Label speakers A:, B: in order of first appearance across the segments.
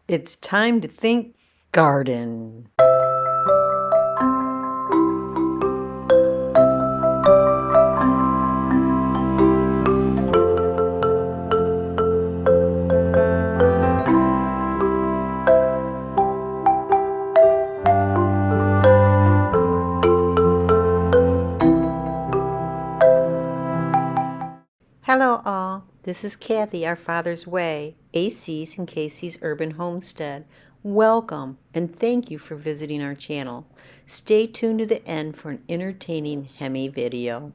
A: It's time to think garden. Hello all, this is Kathy, Our Father's Way, AC's and Casey's Urban Homestead. Welcome and thank you for visiting our channel. Stay tuned to the end for an entertaining Hemi video.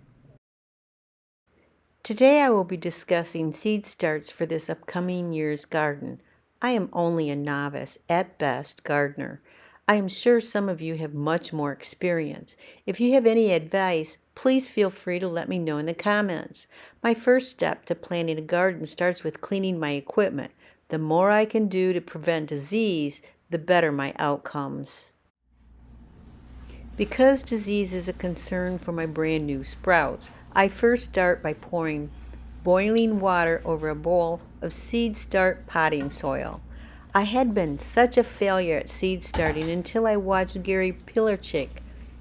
A: Today I will be discussing seed starts for this upcoming year's garden. I am only a novice, at best, gardener. I am sure some of you have much more experience. If you have any advice, please feel free to let me know in the comments. My first step to planting a garden starts with cleaning my equipment. The more I can do to prevent disease, the better my outcomes. Because disease is a concern for my brand new sprouts, I first start by pouring boiling water over a bowl of seed start potting soil. I had been such a failure at seed starting until I watched Gary Pillarchik,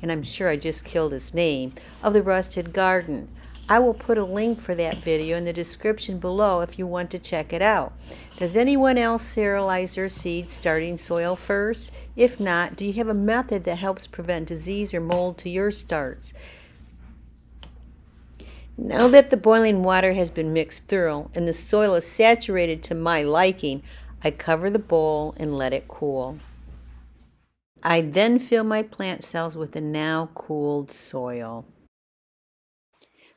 A: and I'm sure I just killed his name, of the Rusted Garden. I will put a link for that video in the description below if you want to check it out. Does anyone else sterilize their seed starting soil first? If not, do you have a method that helps prevent disease or mold to your starts? Now that the boiling water has been mixed thorough and the soil is saturated to my liking, I cover the bowl and let it cool. I then fill my plant cells with the now cooled soil.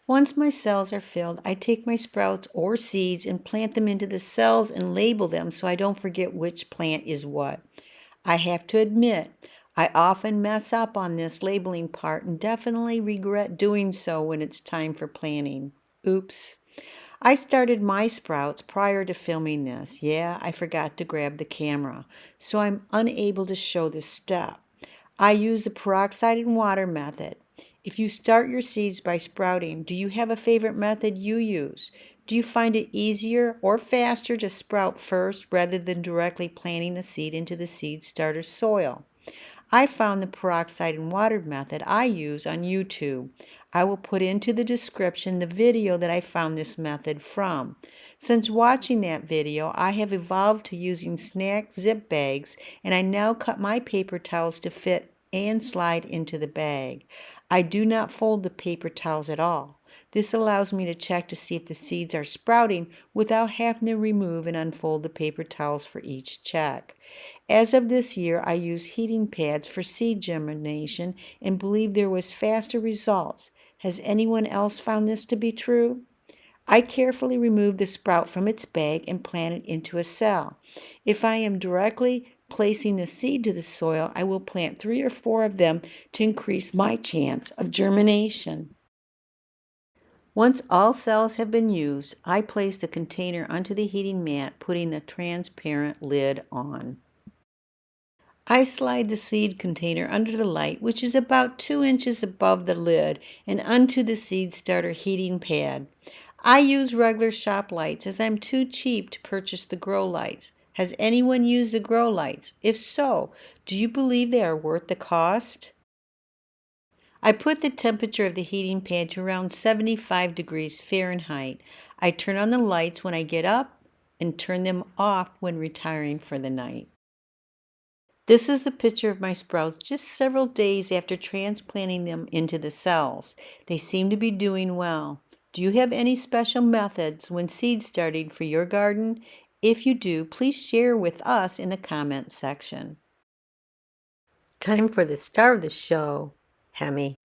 A: Once my cells are filled, I take my sprouts or seeds and plant them into the cells and label them so I don't forget which plant is what. I have to admit, I often mess up on this labeling part and definitely regret doing so when it's time for planting. Oops. I started my sprouts prior to filming this. Yeah, I forgot to grab the camera, so I'm unable to show this step. I use the peroxide and water method. If you start your seeds by sprouting, do you have a favorite method you use? Do you find it easier or faster to sprout first rather than directly planting a seed into the seed starter soil? I found the peroxide and water method I use on YouTube. I will put into the description the video that I found this method from. Since watching that video, I have evolved to using snack zip bags, and I now cut my paper towels to fit and slide into the bag. I do not fold the paper towels at all. This allows me to check to see if the seeds are sprouting without having to remove and unfold the paper towels for each check. As of this year, I use heating pads for seed germination and believe there was faster results. Has anyone else found this to be true? I carefully remove the sprout from its bag and plant it into a cell. If I am directly placing the seed to the soil, I will plant 3 or 4 of them to increase my chance of germination. Once all cells have been used, I place the container onto the heating mat, putting the transparent lid on. I slide the seed container under the light, which is about 2 inches above the lid, and onto the seed starter heating pad. I use regular shop lights as I'm too cheap to purchase the grow lights. Has anyone used the grow lights? If so, do you believe they are worth the cost? I put the temperature of the heating pad to around 75 degrees Fahrenheit. I turn on the lights when I get up and turn them off when retiring for the night. This is a picture of my sprouts just several days after transplanting them into the cells. They seem to be doing well. Do you have any special methods when seed starting for your garden? If you do, please share with us in the comment section. Time for the star of the show, Hemi.